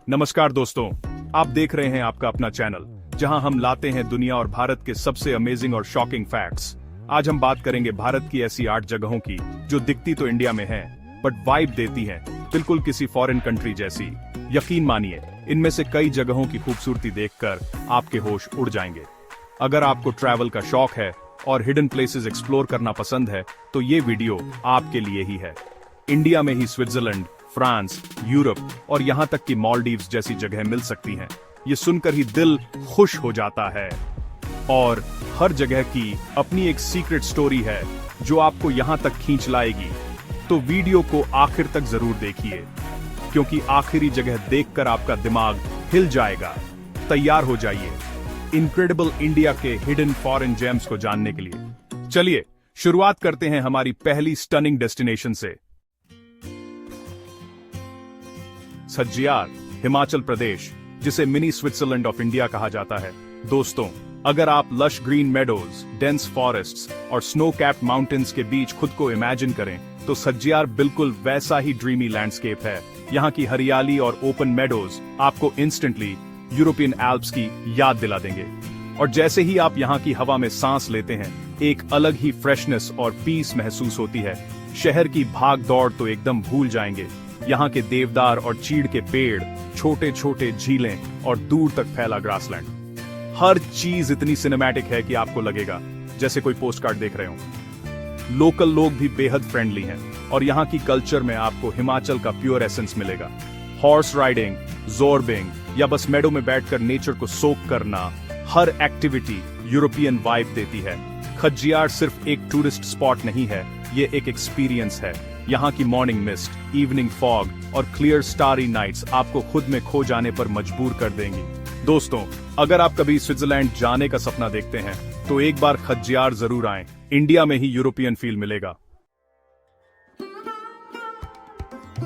नमस्कार दोस्तों, आप देख रहे हैं आपका अपना चैनल जहां हम लाते हैं दुनिया और भारत के सबसे अमेजिंग और शॉकिंग फैक्ट्स। आज हम बात करेंगे भारत की ऐसी 8 जगहों की जो दिखती तो इंडिया में हैं, बट वाइब देती हैं बिल्कुल किसी फॉरेन कंट्री जैसी। यकीन मानिए, इनमें से कई जगहों की खूबसूरती देखकर आपके होश उड़ जाएंगे। अगर आपको ट्रैवल का शौक है और हिडन प्लेसेस एक्सप्लोर करना पसंद है तो ये वीडियो आपके लिए ही है। इंडिया में ही स्विट्जरलैंड, फ्रांस, यूरोप और यहाँ तक कि मालदीव्स जैसी जगह मिल सकती हैं। ये सुनकर ही दिल खुश हो जाता है। और हर जगह की अपनी एक सीक्रेट स्टोरी है जो आपको यहाँ तक खींच लाएगी। तो वीडियो को आखिर तक जरूर देखिए, क्योंकि आखिरी जगह देखकर आपका दिमाग हिल जाएगा। तैयार हो जाइए इनक्रेडिबल इंडिया के हिडन फॉरेन जेम्स को जानने के लिए। चलिए शुरुआत करते हैं हमारी पहली स्टनिंग डेस्टिनेशन से। छज्जियार, हिमाचल प्रदेश, जिसे मिनी स्विट्जरलैंड ऑफ इंडिया कहा जाता है। दोस्तों, अगर आप lush green meadows, dense forests और स्नो कैप्ड माउंटेन्स के बीच खुद को इमेजिन करें तो छज्जियार बिल्कुल वैसा ही ड्रीमी लैंडस्केप है। यहाँ की हरियाली और ओपन मेडोज आपको इंस्टेंटली यूरोपियन एल्प्स की याद दिला देंगे। और जैसे ही आप यहाँ की हवा में सांस लेते हैं, एक अलग ही फ्रेशनेस और पीस महसूस होती है। शहर की भाग दौड़ तो एकदम भूल जाएंगे। यहाँ के देवदार और चीड़ के पेड़, छोटे छोटे झीलें और दूर तक फैला ग्रासलैंड, हर चीज इतनी सिनेमैटिक है कि आपको लगेगा जैसे कोई पोस्टकार्ड देख रहे हो। लोकल लोग भी बेहद फ्रेंडली हैं और यहाँ की कल्चर में आपको हिमाचल का प्योर एसेंस मिलेगा। हॉर्स राइडिंग, ज़ोरबिंग या बस मेडो में बैठकर नेचर को सोक करना, हर एक्टिविटी यूरोपियन वाइब देती है। खज्जियार सिर्फ एक टूरिस्ट स्पॉट नहीं है, ये एक एक्सपीरियंस है। यहाँ की मॉर्निंग मिस्ट, इवनिंग फॉग और क्लियर स्टारी नाइट्स आपको खुद में खो जाने पर मजबूर कर देंगी। दोस्तों, अगर आप कभी स्विट्जरलैंड जाने का सपना देखते हैं तो एक बार खज्जियार जरूर आएं। इंडिया में ही यूरोपियन फील मिलेगा।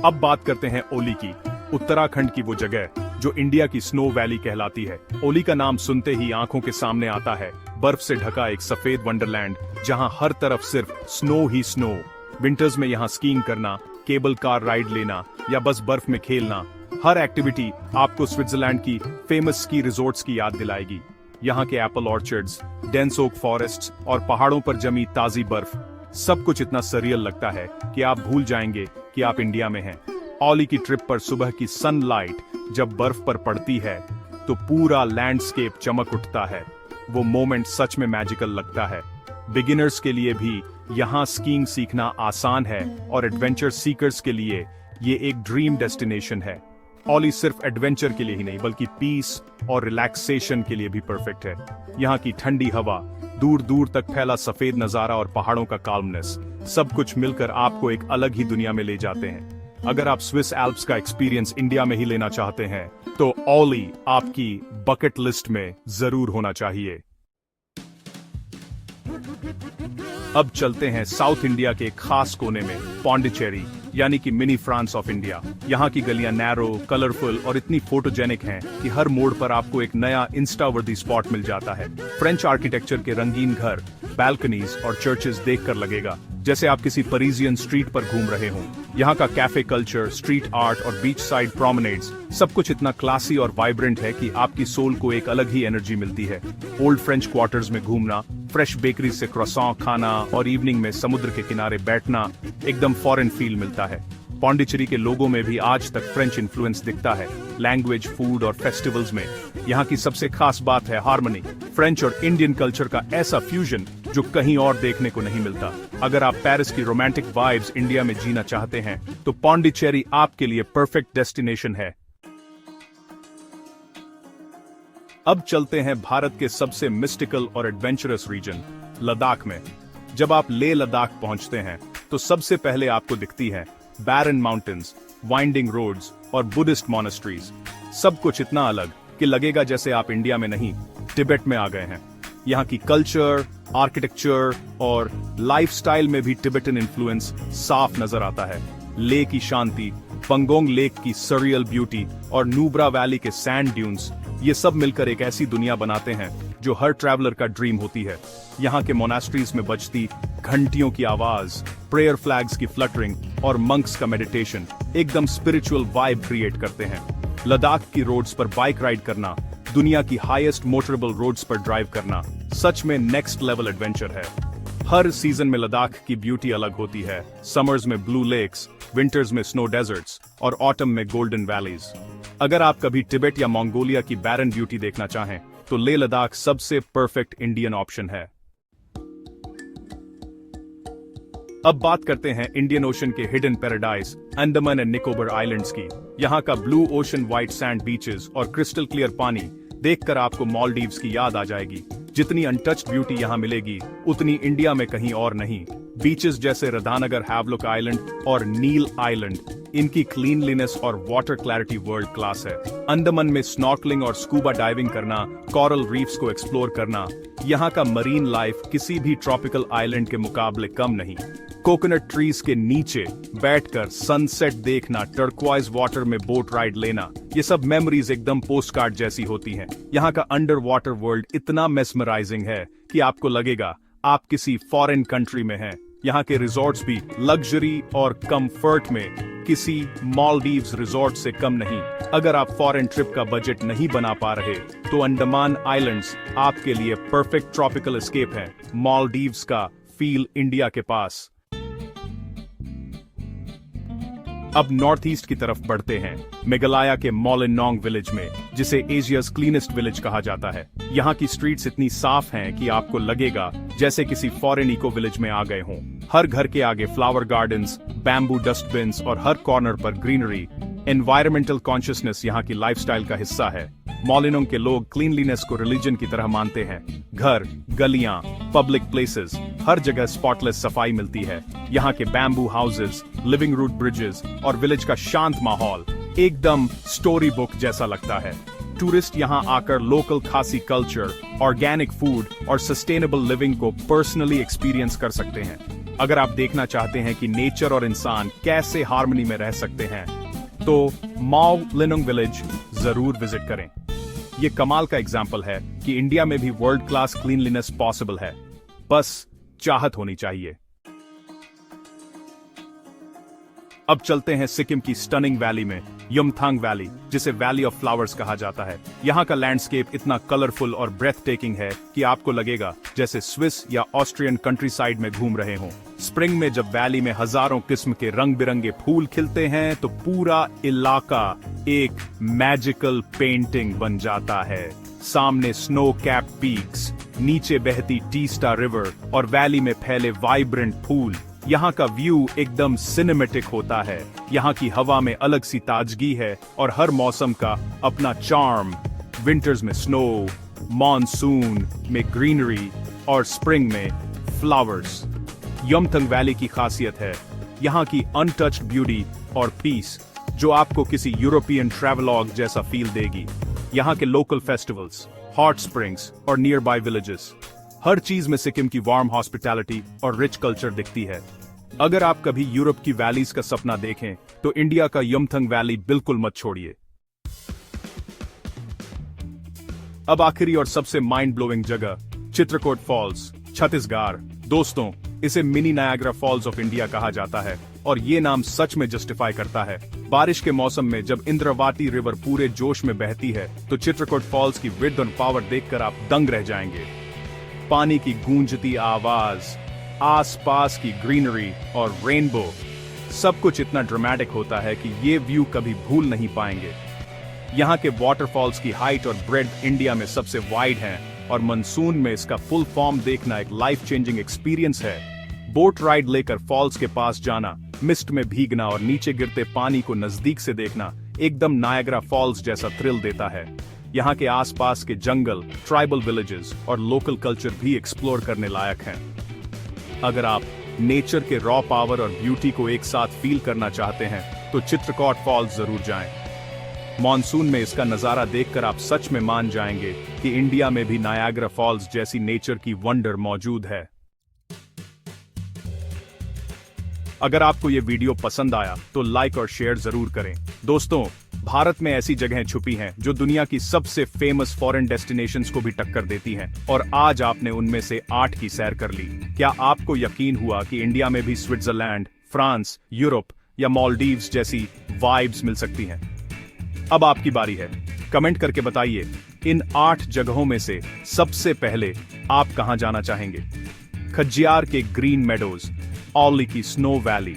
अब बात करते हैं ओली की, उत्तराखंड की वो जगह जो इंडिया की स्नो वैली कहलाती है। ओली का नाम सुनते ही आंखों के सामने आता है बर्फ से ढका एक सफेद वंडरलैंड जहां हर तरफ सिर्फ स्नो ही स्नो। विंटर्स में यहाँ स्कीइंग करना, केबल कार राइड लेना या बस बर्फ में खेलना, हर एक्टिविटी आपको स्विट्जरलैंड की फेमस स्की रिजॉर्ट्स की याद दिलाएगी। यहाँ के apple orchards, dense oak forests और पहाड़ों पर जमी ताजी बर्फ, सब कुछ इतना सरियल लगता है कि आप भूल जाएंगे कि आप इंडिया में हैं। ओली की ट्रिप पर सुबह की सनलाइट जब बर्फ पर पड़ती है तो पूरा लैंडस्केप चमक उठता है। वो मोमेंट सच में मैजिकल लगता है। बिगिनर्स के लिए भी यहाँ स्कीइंग सीखना आसान है और एडवेंचर सीकर्स के लिए ये एक ड्रीम डेस्टिनेशन है। ओली सिर्फ एडवेंचर के लिए ही नहीं बल्कि पीस और रिलैक्सेशन के लिए भी परफेक्ट है। यहाँ की ठंडी हवा, दूर दूर तक फैला सफेद नजारा और पहाड़ों का काल्मनेस, सब कुछ मिलकर आपको एक अलग ही दुनिया में ले जाते हैं। अगर आप स्विस एल्प्स का एक्सपीरियंस इंडिया में ही लेना चाहते हैं तो ओली आपकी बकेट लिस्ट में जरूर होना चाहिए। अब चलते हैं साउथ इंडिया के एक खास कोने में, पौंडीचेरी, यानी कि मिनी फ्रांस ऑफ इंडिया। यहाँ की गलियां नैरो, कलरफुल और इतनी फोटोजेनिक हैं कि हर मोड़ पर आपको एक नया इंस्टा वर्दी स्पॉट मिल जाता है। फ्रेंच आर्किटेक्चर के रंगीन घर, बैल्कनीज और चर्चेस देखकर लगेगा जैसे आप किसी परीजियन स्ट्रीट पर घूम रहे हों। यहाँ का कैफे कल्चर, स्ट्रीट आर्ट और बीच साइड प्रोमेनेड्स, सब कुछ इतना क्लासी और वाइब्रेंट है कि आपकी सोल को एक अलग ही एनर्जी मिलती है। ओल्ड फ्रेंच क्वार्टर्स में घूमना, फ्रेश बेकरी से क्रॉसॉन खाना और इवनिंग में समुद्र के किनारे बैठना, एकदम फॉरेन फील मिलता है। पौंडीचेरी के लोगों में भी आज तक फ्रेंच इन्फ्लुएंस दिखता है, लैंग्वेज, फूड और फेस्टिवल्स में। यहाँ की सबसे खास बात है हार्मनी, फ्रेंच और इंडियन कल्चर का ऐसा फ्यूजन जो कहीं और देखने को नहीं मिलता। अगर आप पेरिस की रोमांटिक वाइब्स इंडिया में जीना चाहते हैं तो पौंडीचेरी आपके लिए परफेक्ट डेस्टिनेशन है। अब चलते हैं भारत के सबसे मिस्टिकल और एडवेंचरस रीजन, लद्दाख में। जब आप लेह लद्दाख पहुंचते हैं तो सबसे पहले आपको दिखती है बैरन माउंटेन्स, वाइंडिंग रोड्स और बुद्धिस्ट मॉनेस्ट्रीज। सब कुछ इतना अलग कि लगेगा जैसे आप इंडिया में नहीं, तिब्बत में आ गए हैं। यहाँ की कल्चर, आर्किटेक्चर और लाइफस्टाइल में भी तिब्बतन इन्फ्लुएंस साफ नजर आता है। लेह की शांति, पंगोंग लेक की सरियल ब्यूटी और नुब्रा वैली के सैंड ड्यून्स, ये सब मिलकर एक ऐसी दुनिया बनाते हैं जो हर ट्रैवलर का ड्रीम होती है। यहाँ के मोनास्ट्रीज में बजती घंटियों की आवाज, प्रेयर फ्लैग्स की फ्लटरिंग और मंक्स का मेडिटेशन एकदम स्पिरिचुअल वाइब क्रिएट करते हैं। लद्दाख की रोड्स पर बाइक राइड करना, दुनिया की हाईएस्ट मोटरेबल रोड्स पर ड्राइव करना सच में नेक्स्ट लेवल एडवेंचर है। हर सीजन में लद्दाख की ब्यूटी अलग होती है। समर्स में ब्लू लेक्स, विंटर्स में स्नो डेजर्ट्स और ऑटम में गोल्डन वैलीज। अगर आप कभी तिब्बत या मंगोलिया की बैरन ब्यूटी देखना चाहें तो लेह लद्दाख सबसे परफेक्ट इंडियन ऑप्शन है। अब बात करते हैं इंडियन ओशन के hidden paradise Andaman and Nicobar islands की। यहाँ का blue ocean white sand beaches और क्रिस्टल क्लियर पानी देखकर आपको मालदीव्स की याद आ जाएगी। जितनी अनटच्ड ब्यूटी यहाँ मिलेगी उतनी इंडिया में कहीं और नहीं। बीचेस जैसे राधानगर हैवलॉक आइलैंड और नील आइलैंड, इनकी क्लीनलीनेस और वाटर क्लैरिटी वर्ल्ड क्लास है। अंडमान में स्नॉर्कलिंग और स्कूबा डाइविंग करना, कोरल रीफ्स को एक्सप्लोर करना, यहाँ का मरीन लाइफ किसी भी ट्रॉपिकल आइलैंड के मुकाबले कम नहीं। कोकोनट ट्रीज के नीचे बैठकर सनसेट देखना, टर्क्वाइज वाटर में बोट राइड लेना, ये सब मेमोरीज एकदम पोस्टकार्ड जैसी होती हैं। यहाँ का अंडर वाटर वर्ल्ड इतना मेस्मराइजिंग है कि आपको लगेगा आप किसी फॉरेन कंट्री में हैं। यहाँ के रिजॉर्ट्स भी लग्जरी और कंफर्ट में किसी मालदीव्स रिजॉर्ट से कम नहीं। अगर आप फॉरेन ट्रिप का बजट नहीं बना पा रहे तो अंडमान आइलैंड्स आपके लिए परफेक्ट ट्रॉपिकल एस्केप है। मालदीव्स का फील इंडिया के पास। अब नॉर्थ ईस्ट की तरफ बढ़ते हैं, मेघालय के मोलिनोंग विलेज में, जिसे एशियाज क्लीनेस्ट विलेज कहा जाता है। यहाँ की स्ट्रीट्स इतनी साफ हैं कि आपको लगेगा जैसे किसी फॉरेन इको विलेज में आ गए हों। हर घर के आगे फ्लावर गार्डन्स, बैम्बू डस्टबिन्स और हर कॉर्नर पर ग्रीनरी। एनवायरमेंटल कॉन्शियसनेस यहाँ की लाइफस्टाइल का हिस्सा है। मोलिनोंग के लोग क्लीनलीनेस को रिलीजन की तरह मानते हैं। घर, गलियां, पब्लिक प्लेसेस, हर जगह स्पॉटलेस सफाई मिलती है। यहाँ के bamboo houses, living root bridges और विलेज का शांत माहौल एकदम स्टोरी बुक जैसा लगता है। टूरिस्ट यहाँ आकर लोकल खासी कल्चर, ऑर्गेनिक फूड और सस्टेनेबल लिविंग को पर्सनली एक्सपीरियंस कर सकते हैं। अगर आप देखना चाहते हैं कि नेचर और इंसान कैसे हार्मनी में रह सकते हैं तो मोलिनोंग विलेज जरूर विजिट करें। ये कमाल का एग्जाम्पल है कि इंडिया में भी वर्ल्ड क्लास क्लीनलीनेस पॉसिबल है, बस चाहत होनी चाहिए। अब चलते हैं सिक्किम की स्टनिंग वैली में, यमथांग वैली, जिसे वैली ऑफ फ्लावर्स कहा जाता है। यहाँ का लैंडस्केप इतना कलरफुल और ब्रेथ टेकिंग है कि आपको लगेगा जैसे स्विस या ऑस्ट्रियन कंट्री साइड में घूम रहे हों। स्प्रिंग में जब वैली में हजारों किस्म के रंग बिरंगे फूल खिलते हैं तो पूरा इलाका एक मैजिकल पेंटिंग बन जाता है। सामने स्नो कैप पीक्स, नीचे बहती टीस्टा रिवर और वैली में फैले वाइब्रेंट फूल। यहाँ का व्यू एकदम सिनेमेटिक होता है। यहाँ की हवा में अलग सी ताजगी है और हर मौसम का अपना चार्म। विंटर्स में स्नो, मॉनसून में ग्रीनरी और स्प्रिंग में फ्लावर्स। यमथांग वैली की खासियत है यहाँ की अनटच्ड ब्यूटी और पीस, जो आपको किसी यूरोपियन ट्रैवलॉग जैसा फील देगी। यहाँ के लोकल फेस्टिवल्स, हॉट स्प्रिंग्स और नियर बाय विलेजेस, हर चीज में सिक्किम की वार्म हॉस्पिटैलिटी और रिच कल्चर दिखती है। अगर आप कभी यूरोप की वैलीज का सपना देखें तो इंडिया का यमथांग वैली बिल्कुल मत छोड़िए। अब आखिरी और सबसे माइंड ब्लोइंग जगह, चित्रकूट फॉल्स, छत्तीसगढ़। दोस्तों, इसे मिनी नायाग्रा फॉल्स ऑफ इंडिया कहा जाता है और ये नाम सच में जस्टिफाई करता है। बारिश के मौसम में जब इंद्रावती रिवर पूरे जोश में बहती है तो चित्रकूट फॉल्स की विड्थ और पावर देखकर आप दंग रह जाएंगे। पानी की गूंजती आवाज, आसपास की ग्रीनरी और रेनबो, सब कुछ इतना ड्रामेटिक होता है कि ये व्यू कभी भूल नहीं पाएंगे। यहाँ के वाटरफॉल्स की हाइट और ब्रेड्थ इंडिया में सबसे वाइड है और मानसून में इसका फुल फॉर्म देखना एक लाइफ चेंजिंग एक्सपीरियंस है। बोट राइड लेकर फॉल्स के पास जाना, मिस्ट में भीगना और नीचे गिरते पानी को नजदीक से देखना एकदम नायग्रा फॉल्स जैसा थ्रिल देता है। यहाँ के आसपास के जंगल, ट्राइबल विलेजेस और लोकल कल्चर भी एक्सप्लोर करने लायक हैं। अगर आप नेचर के रॉ पावर और ब्यूटी को एक साथ फील करना चाहते हैं तो चित्रकूट फॉल्स जरूर जाएं। मॉनसून में इसका नजारा देखकर आप सच में मान जाएंगे कि इंडिया में भी नायाग्रा फॉल्स जैसी नेचर की वंडर मौजूद है। अगर आपको ये वीडियो पसंद आया तो लाइक और शेयर जरूर करें। दोस्तों, भारत में ऐसी जगहें छुपी हैं जो दुनिया की सबसे फेमस फॉरेन डेस्टिनेशंस को भी टक्कर देती हैं और आज आपने उनमें से 8 की सैर कर ली। क्या आपको यकीन हुआ कि इंडिया में भी स्विट्जरलैंड, फ्रांस, यूरोप या मालदीव्स जैसी वाइब्स मिल सकती हैं? अब आपकी बारी है। कमेंट करके बताइए इन 8 जगहों में से सबसे पहले आप कहां जाना चाहेंगे। खज्जियार के ग्रीन मेडोज, औली की स्नो वैली,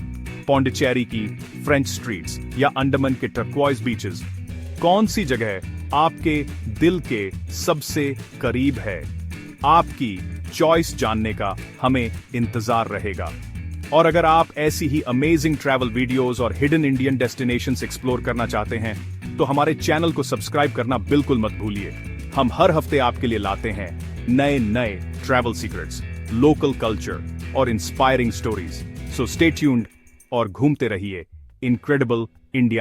पौंडीचेरी की फ्रेंच स्ट्रीट्स या अंडमान के टर्क्वाइज बीचेस, कौन सी जगह आपके दिल के सबसे करीब है? आपकी चॉइस जानने का हमें इंतजार रहेगा। और अगर आप ऐसी ही अमेजिंग ट्रैवल वीडियोस और हिडन इंडियन डेस्टिनेशंस एक्सप्लोर करना चाहते हैं तो हमारे चैनल को सब्सक्राइब करना बिल्कुल मत भूलिए। हम हर हफ्ते आपके लिए लाते हैं नए नए ट्रैवल सीक्रेट्स, लोकल कल्चर और inspiring stories. So stay tuned और घूमते रहिए इनक्रेडिबल इंडिया।